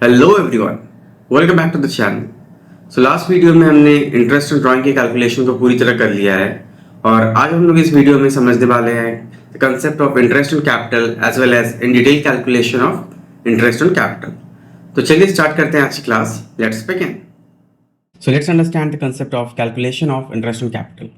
Hello everyone, welcome back to the channel. So last video में हमने interest on drawing के calculation को पूरी तरह कर लिया है और आज हम लोग इस वीडियो में समझने वाले हैं the concept of interest on capital as well as in detail calculation of interest on capital. तो चलिए स्टार्ट करते हैं आज की class. Let's begin. So let's understand the concept of calculation of interest on capital.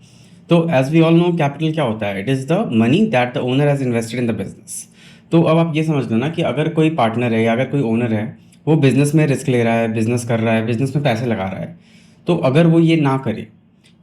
तो as we all know, capital क्या होता है? It is the money that the owner has invested in the business. तो अब आप ये समझ लो ना कि अगर कोई पार्टनर है या अगर कोई ओनर है, वो बिज़नेस में रिस्क ले रहा है, बिज़नेस कर रहा है, बिज़नेस में पैसे लगा रहा है, तो अगर वो ये ना करे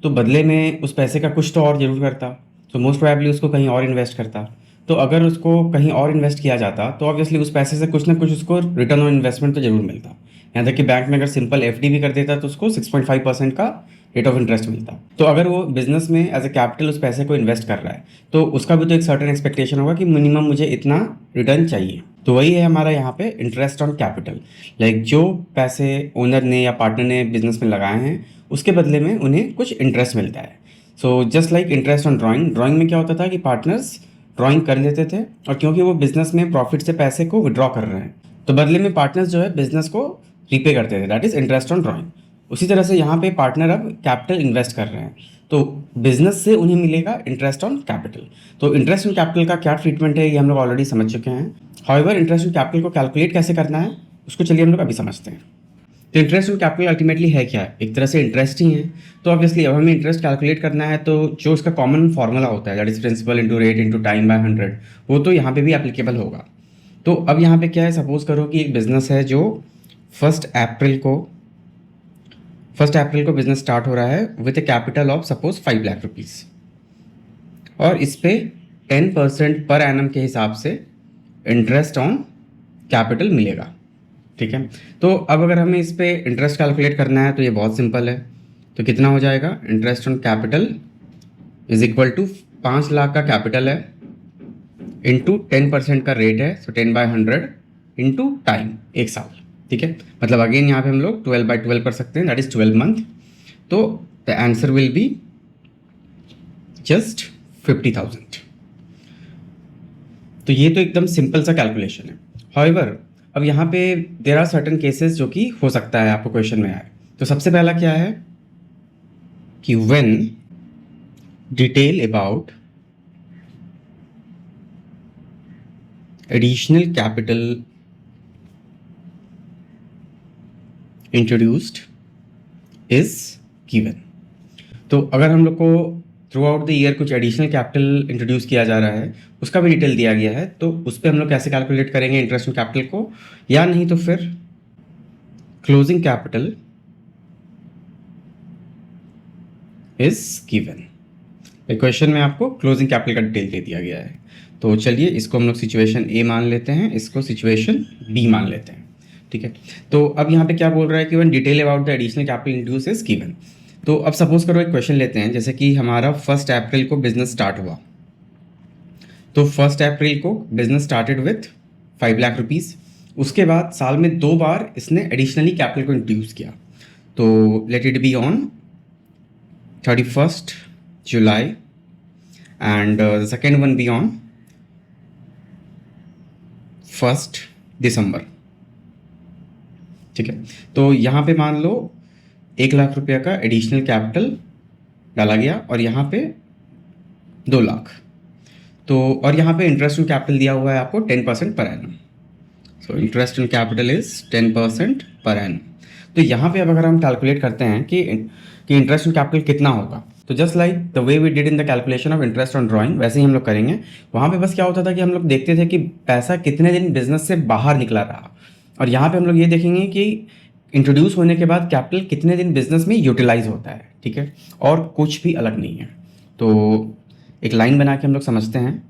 तो बदले में उस पैसे का कुछ तो और ज़रूर करता। तो मोस्ट प्रोबेबली उसको कहीं और इन्वेस्ट करता। तो अगर उसको कहीं और इन्वेस्ट किया जाता तो ऑब्वियसली उस पैसे से कुछ ना कुछ उसको रिटर्न ऑन इन्वेस्टमेंट तो ज़रूर मिलता। यहाँ तक कि बैंक में अगर सिंपल एफडी भी कर देता तो उसको 6.5% का रेट ऑफ इंटरेस्ट मिलता। तो अगर वो बिजनेस में एज ए कैपिटल उस पैसे को इन्वेस्ट कर रहा है तो उसका भी तो एक सर्टेन एक्सपेक्टेशन होगा कि मिनिमम मुझे इतना रिटर्न चाहिए। तो वही है हमारा यहाँ पे इंटरेस्ट ऑन कैपिटल। लाइक जो पैसे ओनर ने या पार्टनर ने बिजनेस में लगाए हैं उसके बदले में उन्हें कुछ इंटरेस्ट मिलता है। So just like interest on drawing में क्या होता था कि पार्टनर्स ड्राइंग कर लेते थे और क्योंकि वो बिजनेस में प्रॉफिट से पैसे को विड्रॉ कर रहे हैं तो बदले में पार्टनर्स जो है बिजनेस को रीपे करते थे, that is interest on drawing. उसी तरह से यहाँ पे पार्टनर अब कैपिटल इन्वेस्ट कर रहे हैं तो बिजनेस से उन्हें मिलेगा इंटरेस्ट ऑन कैपिटल। तो इंटरेस्ट ऑन कैपिटल का क्या ट्रीटमेंट है ये हम लोग ऑलरेडी समझ चुके हैं। हाउएवर इंटरेस्ट ऑन कैपिटल को कैलकुलेट कैसे करना है उसको चलिए हम लोग अभी समझते हैं। तो इंटरेस्ट ऑन कैपिटल अल्टीमेटली है क्या? एक तरह से इंटरेस्ट ही है। तो ऑब्वियसली अब हमें इंटरेस्ट कैलकुलेट करना है तो जो उसका कॉमन फॉर्मूला होता है that is principal into rate into time by 100, वो तो यहाँ पे भी एप्लीकेबल होगा। तो अब यहाँ पे क्या है, सपोज करो कि एक बिजनेस है जो फर्स्ट अप्रैल को बिजनेस स्टार्ट हो रहा है with A capital of suppose 5 lakh rupees और इस पे 10% पर एनम के हिसाब से इंटरेस्ट ऑन कैपिटल मिलेगा। ठीक है, तो अब अगर हमें इस पे इंटरेस्ट कैलकुलेट करना है तो ये बहुत सिंपल है। तो कितना हो जाएगा? Interest on capital is equal to 5 lakh का कैपिटल है इंटू 10% का रेट है, सो 10/100 इंटू टाइम, 1 साल। ठीक है, मतलब अगेन यहाँ पे हम लोग 12/12 कर सकते हैं, दैट इज 12 मंथ। तो the answer will be just 50,000। तो ये तो एकदम सिंपल सा कैलकुलेशन है। हाउएवर अब यहाँ पे देर आर सर्टन केसेस जो कि हो सकता है आपको क्वेश्चन में आए। तो सबसे पहला क्या है कि when detail about additional capital introduced is given. तो अगर हम लोग को थ्रू आउट द ईयर कुछ एडिशनल कैपिटल इंट्रोड्यूस किया जा रहा है, उसका भी डिटेल दिया गया है, तो उस पर हम लोग कैसे कैलकुलेट करेंगे इंटरेस्ट ऑन कैपिटल को, या नहीं तो फिर closing capital is given. Question में आपको क्लोजिंग कैपिटल का डिटेल दे दिया गया है। तो चलिए इसको हम लोग सिचुएशन ए मान लेते हैं, इसको सिचुएशन बी मान लेते हैं। ठीक है, तो अब यहाँ पे क्या बोल रहा है कि one detail about the additional capital introduce is given. तो अब सपोज करो एक क्वेश्चन लेते हैं, जैसे कि हमारा 1 अप्रैल को बिजनेस स्टार्ट हुआ। तो 1 अप्रैल को business started with 5 lakh rupees. उसके बाद साल में 2 बार इसने एडिशनली कैपिटल को इंट्रोड्यूस किया। तो let it be on 31 July and the second one be on 1 दिसंबर। ठीक है, तो यहाँ पे मान लो 1 लाख रुपया का एडिशनल कैपिटल डाला गया और यहाँ पे 2 लाख। तो और यहाँ पे इंटरेस्ट ऑन कैपिटल दिया हुआ है आपको 10% per annum. So interest on capital is 10% per annum. तो यहाँ पे अब अगर हम कैलकुलेट करते हैं कि इंटरेस्ट ऑन कैपिटल कितना होगा, तो just like the way we did in the calculation of interest on drawing वैसे ही हम लोग करेंगे। वहाँ पे बस क्या होता था कि हम लोग देखते थे कि पैसा कितने दिन बिजनेस से बाहर निकला रहा, और यहाँ पे हम लोग ये देखेंगे कि इंट्रोड्यूस होने के बाद कैपिटल कितने दिन बिजनेस में यूटिलाइज होता है। ठीक है, और कुछ भी अलग नहीं है। तो एक लाइन बना के हम लोग समझते हैं।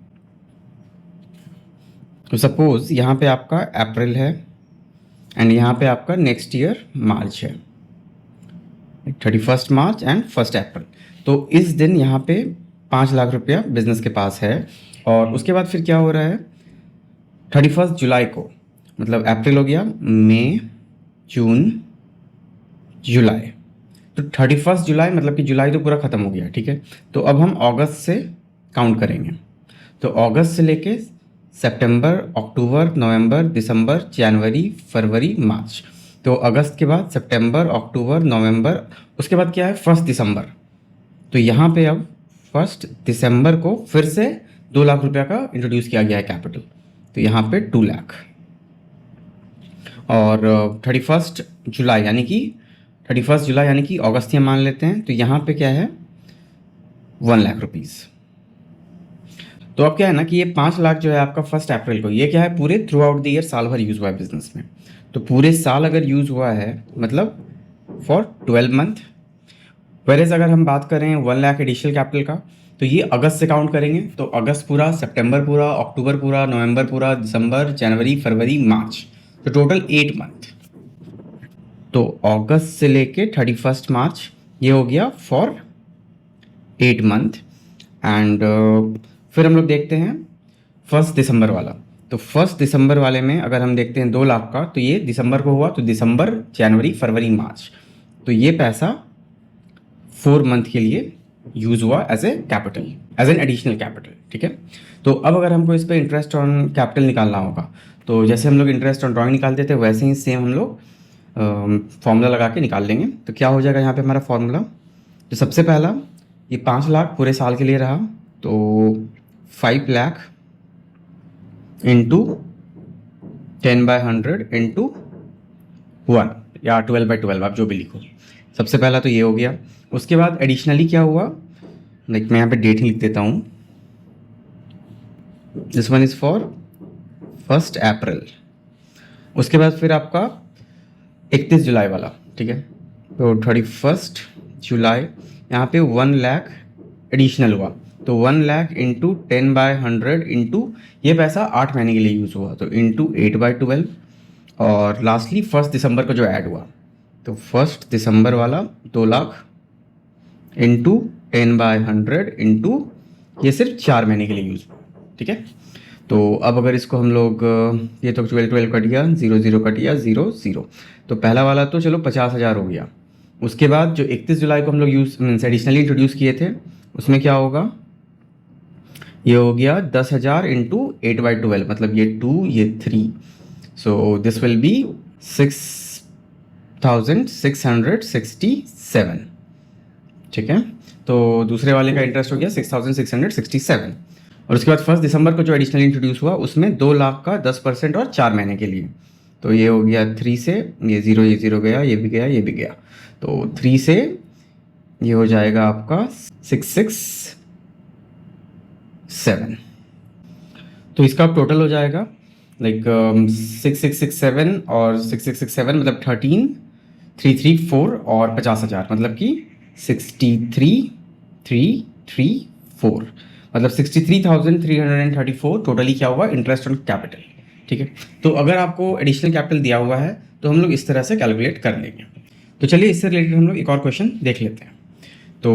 तो सपोज यहाँ पे आपका अप्रैल है एंड यहाँ पे आपका नेक्स्ट ईयर मार्च है, 31 मार्च एंड 1 अप्रैल। तो इस दिन यहाँ पे 5 लाख रुपया बिजनेस के पास है। और उसके बाद फिर क्या हो रहा है, 31 जुलाई को, मतलब अप्रैल हो गया, मई, जून, जुलाई। तो 31 जुलाई मतलब कि जुलाई तो पूरा ख़त्म हो गया। ठीक है, तो अब हम अगस्त से काउंट करेंगे। तो अगस्त से लेके सितंबर, अक्टूबर, नवंबर, दिसंबर, जनवरी, फरवरी, मार्च। तो अगस्त के बाद सितंबर, अक्टूबर, नवंबर, उसके बाद क्या है 1 दिसंबर। तो यहाँ पे अब 1 दिसंबर को फिर से 2 लाख रुपया का इंट्रोड्यूस किया गया है कैपिटल। तो यहाँ पे 2 लाख। और 31 जुलाई यानी कि अगस्त या मान लेते हैं, तो यहाँ पे क्या है 1 लाख रुपीज़। तो अब क्या है ना कि ये 5 लाख जो है आपका 1 अप्रैल को, ये क्या है पूरे थ्रू आउट द ईयर साल भर यूज़ हुआ है बिजनेस में। तो पूरे साल अगर यूज़ हुआ है मतलब फॉर 12 मंथ। वेरेज अगर हम बात करें 1 लाख एडिशनल कैपिटल का, तो ये अगस्त से काउंट करेंगे। तो अगस्त पूरा, सितंबर पूरा, अक्टूबर पूरा, नवंबर पूरा, दिसंबर, जनवरी, फरवरी, मार्च, तो टोटल 8 मंथ। तो अगस्त से लेके 31 मार्च ये हो गया फॉर 8 मंथ। एंड फिर हम लोग देखते हैं 1 दिसंबर वाला। तो 1 दिसंबर वाले में अगर हम देखते हैं 2 लाख का, तो ये दिसंबर को हुआ, तो दिसंबर, जनवरी, फरवरी, मार्च, तो ये पैसा 4 मंथ के लिए यूज़ हुआ as a capital, as an additional capital. ठीक है। तो अब अगर हमको इस पर इंटरेस्ट ऑन कैपिटल निकालना होगा, तो जैसे हम लोग इंटरेस्ट ऑन ड्राइंग निकालते थे वैसे ही सेम हम लोग फॉर्मूला लगा के निकाल लेंगे। तो क्या हो जाएगा यहाँ पे हमारा फॉर्मूला, तो सबसे पहला ये 5 लाख पूरे साल के लिए रहा, तो 5 लाख इंटू 10/100 इंटू 1 या 12/12, आप जो भी लिखो। सबसे पहला तो ये हो गया। उसके बाद एडिशनली क्या हुआ, लाइक मैं यहाँ पे डेट ही लिख देता हूँ, दिस वन इज़ फॉर 1 अप्रैल। उसके बाद फिर आपका 31 जुलाई वाला, ठीक है। तो 31 जुलाई यहाँ पे 1 लाख एडिशनल हुआ, तो 1 लाख इंटू 10/100 इंटू ये पैसा 8 महीने के लिए यूज़ हुआ, तो इंटू 8/12। और लास्टली 1 दिसंबर को जो ऐड हुआ, तो 1 दिसंबर वाला 2 लाख इंटू 10/100 इंटू ये सिर्फ 4 महीने के लिए यूज़ हुआ। ठीक है। तो अब अगर इसको हम लोग ये तो 12 कट गया, 0 कट गया, 0 तो पहला वाला तो चलो 50,000 हो गया। उसके बाद जो 31 जुलाई को हम लोग यूज़ मीन्स एडिशनली इंट्रोड्यूस किए थे, उसमें क्या होगा, ये हो गया 10,000 इंटू 8/12, मतलब ये 2 ये 3, सो दिस विल बी 6,667। ठीक है। तो दूसरे वाले का इंटरेस्ट हो गया 6,667। और उसके बाद 1 दिसंबर को जो एडिशनली इंट्रोड्यूस हुआ उसमें 2 लाख का 10% और 4 महीने के लिए, तो ये हो गया 3 से, ये 0 गया, ये भी गया, ये भी गया, तो 3 से ये हो जाएगा आपका 667। तो इसका टोटल हो जाएगा लाइक 6,667 और 6,667 मतलब 13,334 और 50,000 मतलब कि 63,334 मतलब 63,334 टोटली क्या हुआ इंटरेस्ट ऑन कैपिटल। ठीक है। तो अगर आपको एडिशनल कैपिटल दिया हुआ है तो हम लोग इस तरह से कैलकुलेट कर लेंगे। तो चलिए इससे रिलेटेड हम लोग एक और क्वेश्चन देख लेते हैं। तो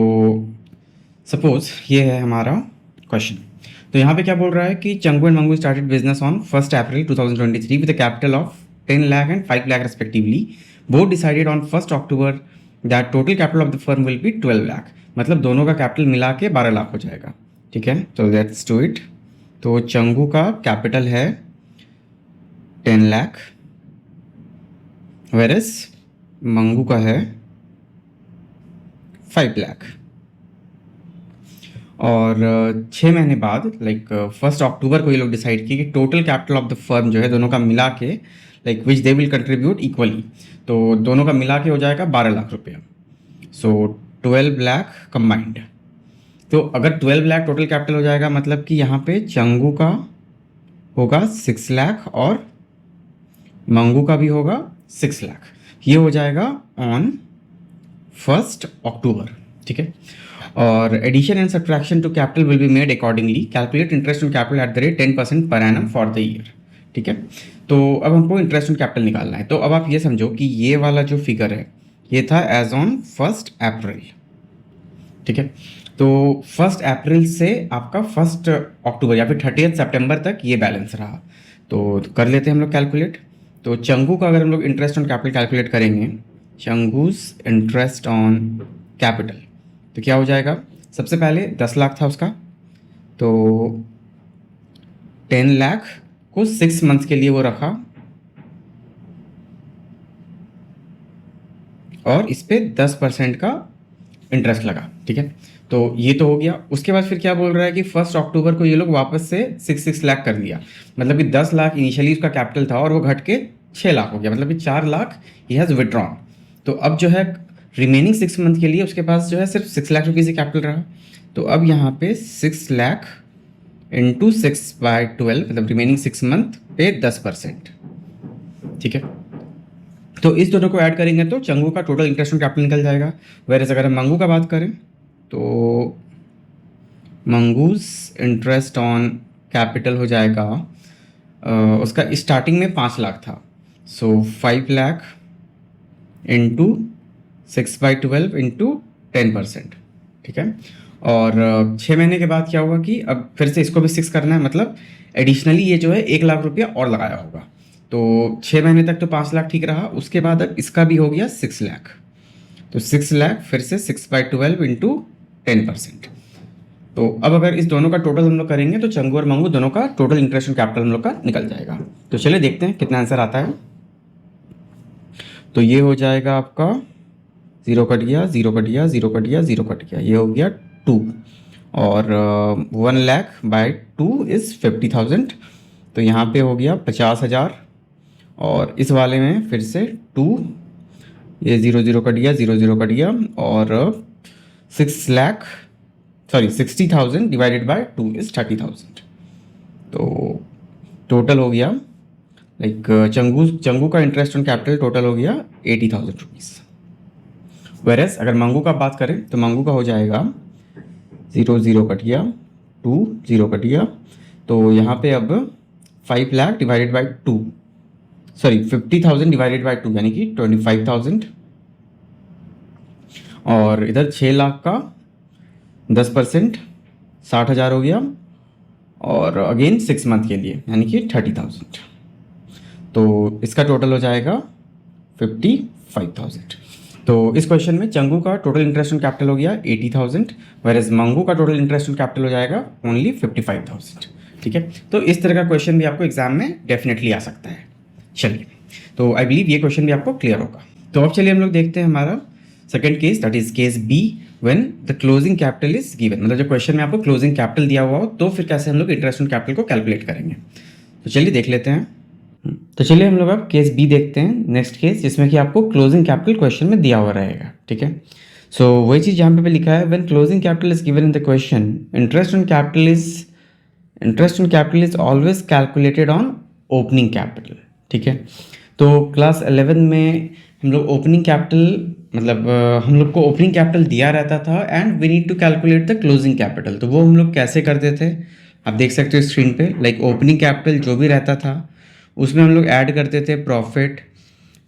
सपोज ये है हमारा क्वेश्चन। तो यहाँ पे क्या बोल रहा है कि Changu and Mangu started business on 1 April 2023 with a capital of 10 lakh and 5 lakh respectively. Both decided on 1 October that total capital of the firm will be 12 lakh, मतलब दोनों का कैपिटल मिला के 12 लाख हो जाएगा। ठीक है। तो लेट्स डू इट। तो चंगू का कैपिटल है 10 लाख, वेरस मंगू का है 5 लाख। और 6 महीने बाद लाइक 1 अक्टूबर को ये लोग डिसाइड किए कि total capital of the firm जो है दोनों का मिला के like which they will contribute equally, तो दोनों का मिला के हो जाएगा 12 लाख रुपया। सो 12 लाख कंबाइंड। तो अगर 12 लाख टोटल कैपिटल हो जाएगा मतलब कि यहाँ पे चंगू का होगा 6 लाख और मंगू का भी होगा 6 लाख। ये हो जाएगा ऑन 1 अक्टूबर। ठीक है। और addition and subtraction to capital will be made accordingly. Calculate interest on capital at the rate 10% per annum for the year. ठीक है। तो अब हमको इंटरेस्ट ऑन कैपिटल निकालना है। तो अब आप ये समझो कि ये वाला जो फिगर है ये था एज ऑन 1 अप्रैल। ठीक है। तो 1 अप्रैल से आपका 1 अक्टूबर या फिर 30 सितंबर तक ये बैलेंस रहा। तो कर लेते हैं हम लोग कैलकुलेट। तो चंगू का अगर हम लोग इंटरेस्ट ऑन कैपिटल कैलकुलेट करेंगे, चंगूज इंटरेस्ट ऑन कैपिटल, तो क्या हो जाएगा, सबसे पहले 10 लाख था उसका, तो 10 लाख को 6 मंथ के लिए वो रखा और इस पे 10% का इंटरेस्ट लगा, ठीक है। तो ये तो हो गया। उसके बाद फिर क्या बोल रहा है कि 1 अक्टूबर को ये लोग वापस से 6 लाख कर दिया, मतलब कि 10 लाख इनिशियली उसका कैपिटल था और वो घट के 6 लाख हो गया, मतलब कि 4 लाख ही हैज़ विड्रॉन। तो अब जो है रिमेनिंग 6 मंथ के लिए उसके पास जो है सिर्फ 6 लाख रुपीज़ ही कैपिटल रहा। तो अब यहाँ पे 6 लाख इंटू 6/12, मतलब रिमेनिंग 6 मंथ पे 10%, ठीक है। तो इस दोनों को ऐड करेंगे तो चंगू का टोटल इंटरेस्ट ऑन कैपिटल निकल जाएगा। वेरएज अगर हम मंगू का बात करें तो मंगूज इंटरेस्ट ऑन कैपिटल हो जाएगा, उसका स्टार्टिंग में 5 लाख था, सो 5 लाख इंटू 6/12 इंटू 10%, ठीक है। और 6 महीने के बाद क्या होगा कि अब फिर से इसको भी 6 करना है, मतलब एडिशनली ये जो है 1 लाख रुपया और लगाया होगा। तो 6 महीने तक तो 5 लाख ठीक रहा, उसके बाद अब इसका भी हो गया 6 लाख, तो 6 लाख फिर से 6/12 इंटू 10%। तो अब अगर इस दोनों का टोटल हम लोग करेंगे तो चंगू और मंगू दोनों का टोटल इंटरेस्ट ऑन कैपिटल हम लोग का निकल जाएगा। तो चलिए देखते हैं कितना आंसर आता है। तो ये हो जाएगा आपका 0 कट गया, 0 कट गया, 0 कट गया, 0 कट गया, ये हो गया 2, और 1 लाख बाय 2 इज़ 50,000, तो यहाँ पे हो गया 50,000, और इस वाले में फिर से 2, ये 0 0 कट गया, 0 0 कट गया, और 60,000 डिवाइडेड बाय 2 इज़ 30,000। तो टोटल हो गया लाइक चंगू का इंटरेस्ट ऑन कैपिटल टोटल हो गया 80,000 रुपीज़। वेरएस अगर मंगू का बात करें तो मंगू का हो जाएगा 0 0 कट गया, 2 0 कट गया, तो यहाँ पे अब 5 lakh divided by 2, sorry 50,000 divided by 2 यानी कि 25,000, और इधर 6 लाख का 10% 60,000 हो गया, और अगेन 6 मंथ के लिए यानी कि 30,000। तो इसका टोटल हो जाएगा 55,000। तो इस क्वेश्चन में चंगू का टोटल इंटरेस्ट ऑन कैपिटल हो गया 80,000, वेरएज मंगू का टोटल इंटरेस्ट ऑन कैपिटल हो जाएगा ओनली 55,000, ठीक है। तो इस तरह का क्वेश्चन भी आपको एग्जाम में डेफिनेटली आ सकता है। चलिए, तो आई बिलीव ये क्वेश्चन भी आपको क्लियर होगा। तो अब चलिए हम लोग देखते हैं हमारा second case, that is case B, when the closing capital is given, मतलब जब क्वेश्चन में आपको क्लोजिंग कैपिटल दिया हुआ हो तो फिर कैसे हम लोग इंटरेस्ट ऑन कैपिटल को कैलकुलेट करेंगे। तो चलिए देख लेते हैं। तो चलिए हम लोग अब केस बी देखते हैं, नेक्स्ट केस, जिसमें कि आपको क्लोजिंग कैपिटल क्वेश्चन में दिया हुआ रहेगा, ठीक है। सो वही चीज़ यहाँ पे लिखा है, when closing capital is given in the question, interest on capital is always calculated on opening capital, ठीक है। तो क्लास 11 में हम लोग ओपनिंग कैपिटल, मतलब हम लोग को ओपनिंग कैपिटल दिया रहता था and we need to calculate the closing capital. तो वो हम लोग कैसे करते थे आप देख सकते हो स्क्रीन पे, लाइक ओपनिंग कैपिटल जो भी रहता था उसमें हम लोग ऐड करते थे प्रॉफिट,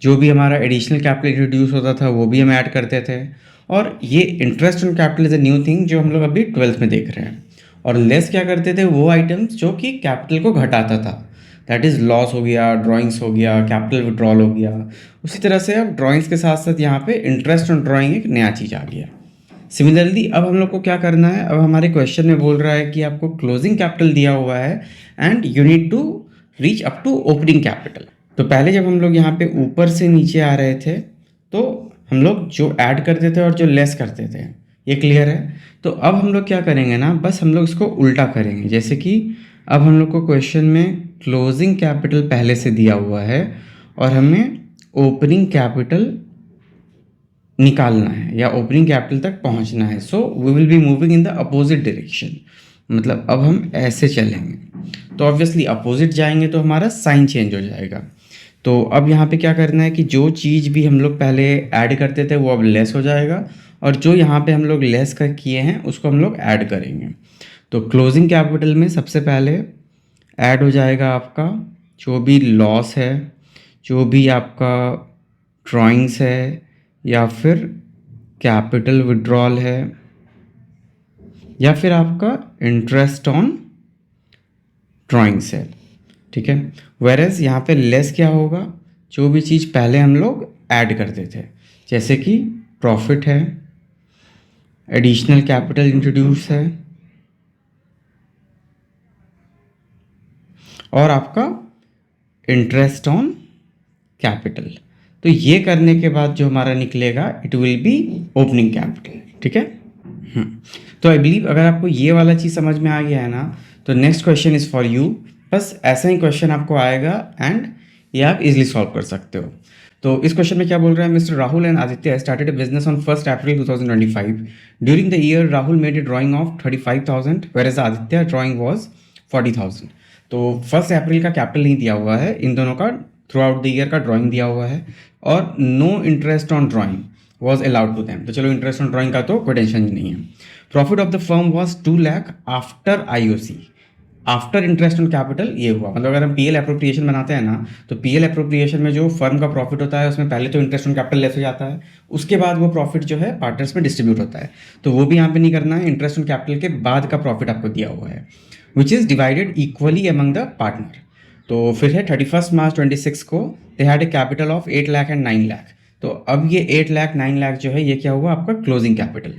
जो भी हमारा एडिशनल कैपिटल इंट्रोड्यूस होता था वो भी हम ऐड करते थे, और ये interest on capital is a new thing जो हम लोग अभी 12th में देख रहे हैं। और लेस क्या करते थे, वो आइटम्स जो कि कैपिटल को घटाता था, दैट इज़ लॉस हो गया, ड्राइंग्स हो गया, कैपिटल विड्रॉल हो गया। उसी तरह से अब ड्राइंग्स के साथ साथ यहाँ पे इंटरेस्ट ऑन ड्राइंग एक नया चीज़ आ गया। सिमिलरली अब हम लोग को क्या करना है, अब हमारे क्वेश्चन में बोल रहा है कि आपको क्लोजिंग कैपिटल दिया हुआ है and you need to reach up to opening capital. तो पहले जब हम लोग यहाँ पे ऊपर से नीचे आ रहे थे तो हम लोग जो ऐड करते थे और जो लेस करते थे, ये क्लियर है। तो अब हम लोग क्या करेंगे ना, बस हम लोग इसको उल्टा करेंगे। जैसे कि अब हम लोग को क्वेश्चन में क्लोजिंग कैपिटल पहले से दिया हुआ है और हमें ओपनिंग कैपिटल निकालना है या ओपनिंग कैपिटल तक पहुंचना है। So we will be moving in the opposite direction, मतलब अब हम ऐसे चलेंगे, तो ऑब्वियसली अपोजिट जाएंगे तो हमारा साइन चेंज हो जाएगा। तो अब यहाँ पे क्या करना है कि जो चीज़ भी हम लोग पहले ऐड करते थे वो अब लेस हो जाएगा, और जो यहाँ पे हम लोग लेस कर किए हैं उसको हम लोग ऐड करेंगे। तो क्लोजिंग कैपिटल में सबसे पहले ऐड हो जाएगा आपका जो भी लॉस है, जो भी आपका ड्राइंग्स है, या फिर कैपिटल विड्रॉल है, या फिर आपका इंटरेस्ट ऑन ड्राइंग्स है, ठीक है। वेरएज यहाँ पे लेस क्या होगा, जो भी चीज़ पहले हम लोग ऐड करते थे, जैसे कि प्रॉफिट है, एडिशनल कैपिटल इंट्रोड्यूस है, और आपका इंटरेस्ट ऑन कैपिटल। तो ये करने के बाद जो हमारा निकलेगा it will be opening capital. ठीक है। तो आई बिलीव अगर आपको ये वाला चीज़ समझ में आ गया है ना, तो next question is for you. बस ऐसा ही क्वेश्चन आपको आएगा एंड ये आप इजीली सॉल्व कर सकते हो। तो इस क्वेश्चन में क्या बोल रहा है, mister Rahul and Aditya started a business on 1 April 2025। During the year Rahul made a drying of 35,000 whereas Aditya drawing was 40,000। तो 1 अप्रैल का कैपिटल नहीं दिया हुआ है, इन दोनों का थ्रू आउट द ईयर का ड्राइंग दिया हुआ है, और no interest on drawing was allowed to them. तो चलो इंटरेस्ट ऑन ड्राइंग का तो कोई टेंशन ही नहीं है। Profit of the firm was 2 lakh after IOC, after interest on capital ये हुआ। मतलब अगर हम PL अप्रोप्रिएशन बनाते हैं ना, तो PL अप्रोप्रिएशन में जो फर्म का प्रॉफिट होता है उसमें पहले तो इंटरेस्ट ऑन कैपिटल लेस हो जाता है, उसके बाद वो प्रॉफिट जो है पार्टनर्स में डिस्ट्रीब्यूट होता है। तो वो भी यहाँ पे नहीं करना है, इंटरेस्ट ऑन कैपिटल के बाद का प्रॉफिट आपको दिया हुआ है which is divided equally among the partner. तो फिर है 31 मार्च 26 को they had a capital of 8 lakh and 9 lakh. तो अब ये 8 लाख 9 लाख जो है ये क्या हुआ आपका क्लोजिंग कैपिटल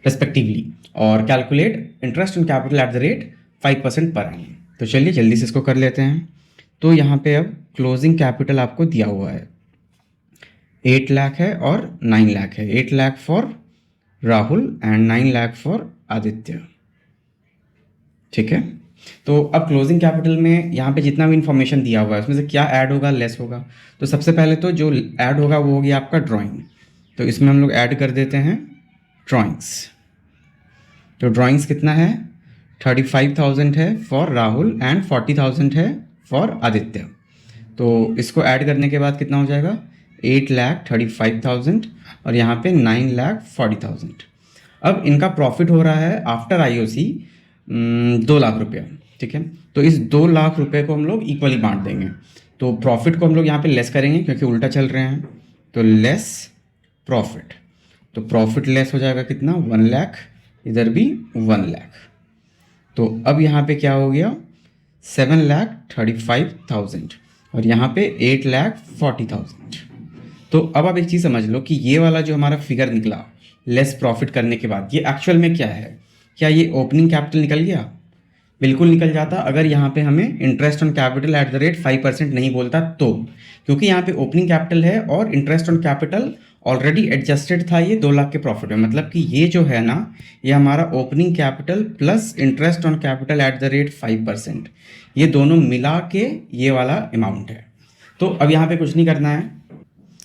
रेस्पेक्टिवली, और calculate interest on capital at the rate 5% per annum. तो चलिए जल्दी से इसको कर लेते हैं। तो यहाँ पे अब क्लोजिंग कैपिटल आपको दिया हुआ है 8 लाख है और 9 लाख है। 8 lakh for Rahul and 9 lakh for Aditya. ठीक है। तो अब क्लोजिंग कैपिटल में यहाँ पे जितना भी इंफॉर्मेशन दिया हुआ है उसमें से क्या ऐड होगा, लेस होगा। तो सबसे पहले तो जो ऐड होगा वो होगी आपका ड्राइंग। तो इसमें हम लोग ऐड कर देते हैं ड्राइंग्स। तो ड्राइंग्स कितना है, 35,000 है फॉर राहुल एंड 40,000 है फॉर आदित्य। तो इसको ऐड करने के बाद कितना हो जाएगा, 8,35,000 और यहाँ पे 9,40,000। अब इनका प्रॉफिट हो रहा है आफ्टर IOC 2 लाख रुपया। ठीक है। तो इस 2 लाख रुपए को हम लोग इक्वली बांट देंगे। तो प्रॉफिट को हम लोग यहाँ पे लेस करेंगे क्योंकि उल्टा चल रहे हैं, तो लेस प्रॉफिट। तो प्रॉफिट लेस हो जाएगा कितना, 1 लाख, इधर भी 1 लाख। तो अब यहाँ पे क्या हो गया, 7,35,000 और यहाँ पे 8,40,000। तो अब आप एक चीज़ समझ लो कि ये वाला जो हमारा फिगर निकला लेस प्रॉफिट करने के बाद, ये एक्चुअल में क्या है, क्या ये ओपनिंग कैपिटल निकल गया? बिल्कुल निकल जाता अगर यहाँ पे हमें interest on capital at the rate 5% नहीं बोलता तो, क्योंकि यहाँ पे ओपनिंग कैपिटल है और interest on capital already adjusted था ये 2 लाख के प्रॉफिट में। मतलब कि ये जो है ना, ये हमारा opening capital plus interest on capital at the rate 5%, ये दोनों मिला के ये वाला अमाउंट है। तो अब यहाँ पे कुछ नहीं करना है,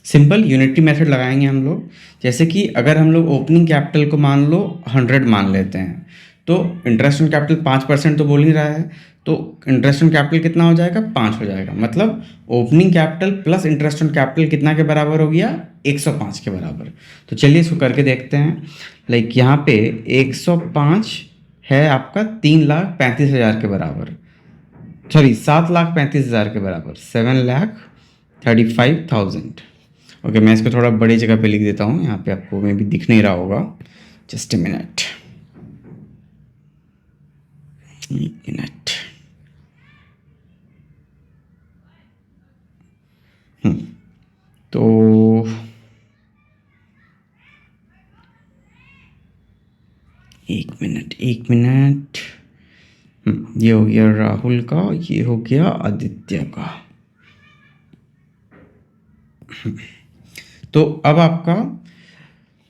सिंपल यूनिटी मेथड लगाएंगे हम लोग। जैसे कि अगर हम लोग ओपनिंग कैपिटल को मान लो 100 मान लेते हैं, तो इंटरेस्ट ऑन कैपिटल 5% तो बोल ही रहा है, तो इंटरेस्ट ऑन कैपिटल कितना हो जाएगा, 5 हो जाएगा। मतलब opening capital plus interest on capital कितना के बराबर हो गया, 105 के बराबर। तो चलिए इसको करके देखते हैं। लाइक यहाँ पे 105 है आपका 3,35,000 के बराबर, सॉरी 7,35,000 के बराबर, 7,35,000। ओके, मैं इसको थोड़ा बड़ी जगह पे लिख देता हूँ, यहाँ पे आपको में भी दिख नहीं रहा होगा। जस्ट ए मिनट, एक मिनट। तो एक मिनट, ये हो गया राहुल का, ये हो गया आदित्य का। तो अब आपका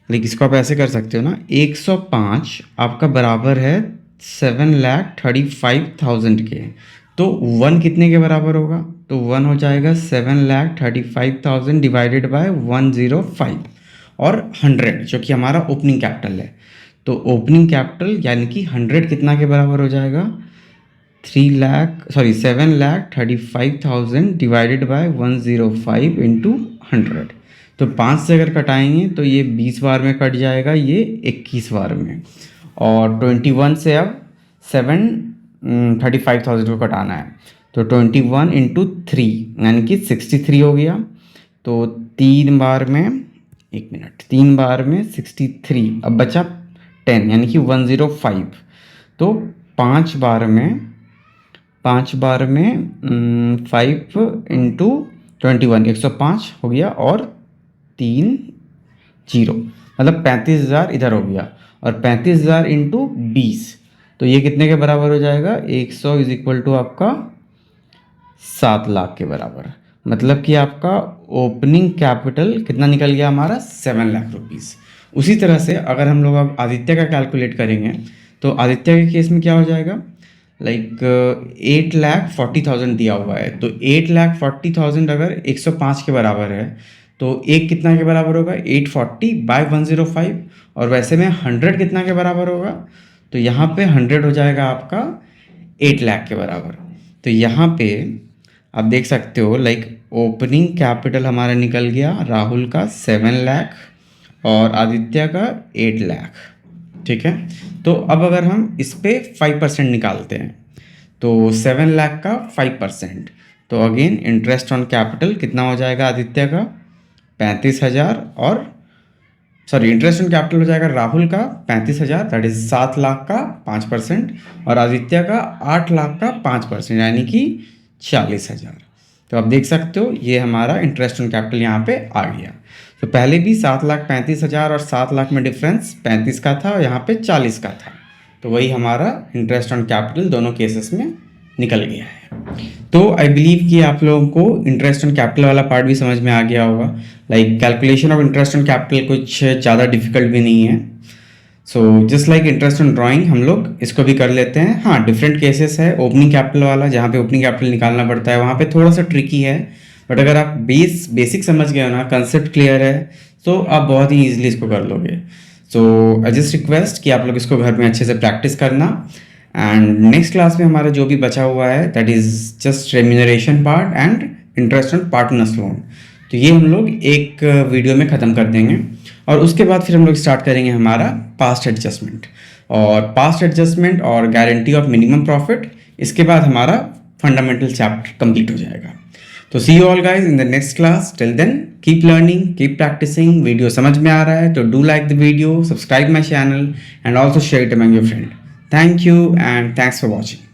लाइक इसको आप ऐसे कर सकते हो ना, 105 आपका बराबर है 7,35,000 के। तो 1 कितने के बराबर होगा, तो 1 हो जाएगा 7,35,000 डिवाइडेड बाय 105 और 100 जो कि हमारा ओपनिंग कैपिटल है। तो ओपनिंग कैपिटल यानी कि 100 कितना के बराबर हो जाएगा, 7,35,000 डिवाइडेड बाय 105 इंटू 100। तो 5 से अगर कटाएंगे तो ये 20 बार में कट जाएगा, ये 21 बार में। और 21 से अब 735,000 को कटाना है, तो 21 इंटू 3 यानी कि 63 हो गया। तो 3 बार में 63, अब बचा 10 यानी कि 105। तो 5 बार में 5 इंटू 21 105 हो गया, और 3 0 मतलब 35,000 इधर हो गया, और 35,000 इंटू 20 तो ये कितने के बराबर हो जाएगा, 100 इज इक्वल टू आपका 7 लाख के बराबर। मतलब कि आपका ओपनिंग कैपिटल कितना निकल गया हमारा, 7 लाख रुपीज़। उसी तरह से अगर हम लोग अब आदित्य का कैलकुलेट करेंगे तो आदित्य के केस में क्या हो जाएगा, लाइक 8,40,000 दिया हुआ है, तो 8,40,000 अगर 105 के बराबर है तो एक कितना के बराबर होगा, 840/105। और वैसे में 100 कितना के बराबर होगा, तो यहाँ पे 100 हो जाएगा आपका 8 लाख के बराबर। तो यहाँ पे आप देख सकते हो लाइक ओपनिंग कैपिटल हमारा निकल गया राहुल का 7 लाख और आदित्य का 8 लाख। ठीक है, तो अब अगर हम इस पे 5% निकालते हैं तो 7 लाख का 5%, तो अगेन इंटरेस्ट ऑन कैपिटल कितना हो जाएगा आदित्य का 35,000, और सॉरी इंटरेस्ट ऑन कैपिटल हो जाएगा राहुल का 35,000, दैट इज 7 लाख का 5%, और आदित्य का 8 लाख का 5%, यानी कि 40,000। तो आप देख सकते हो ये हमारा इंटरेस्ट ऑन कैपिटल यहाँ पे आ गया। तो पहले भी 7,35,000 और 7 लाख में डिफरेंस 35 का था और यहाँ पे 40 का था, तो वही हमारा इंटरेस्ट ऑन कैपिटल दोनों केसेस में निकल गया है। तो आई बिलीव कि आप लोगों को इंटरेस्ट ऑन कैपिटल वाला पार्ट भी समझ में आ गया होगा। Like calculation of interest on capital कुछ ज़्यादा डिफिकल्ट भी नहीं है। So just like interest on drawing हम लोग इसको भी कर लेते हैं। हाँ, डिफरेंट केसेस है। ओपनिंग कैपिटल वाला जहाँ पे ओपनिंग कैपिटल निकालना पड़ता है वहाँ पे थोड़ा सा ट्रिकी है, बट अगर आप बेसिक समझ गए हो ना, कंसेप्ट क्लियर है, तो आप बहुत ही ईजिली इसको कर लोगे। सो आई जस्ट रिक्वेस्ट कि आप लोग इसको घर में अच्छे से प्रैक्टिस करना। एंड नेक्स्ट क्लास में हमारा जो भी बचा हुआ है that is just remuneration part and interest on partners loan, तो ये हम लोग एक वीडियो में ख़त्म कर देंगे। और उसके बाद फिर हम लोग स्टार्ट करेंगे हमारा पास्ट एडजस्टमेंट, और पास्ट एडजस्टमेंट और गारंटी ऑफ मिनिमम प्रॉफिट, इसके बाद हमारा फंडामेंटल चैप्टर कंप्लीट हो जाएगा। तो see you all guys in the next class. Till then keep learning, keep practising. Video समझ में आ रहा है तो do like the video, subscribe my channel and also share it among your friend. Thank you and thanks for watching.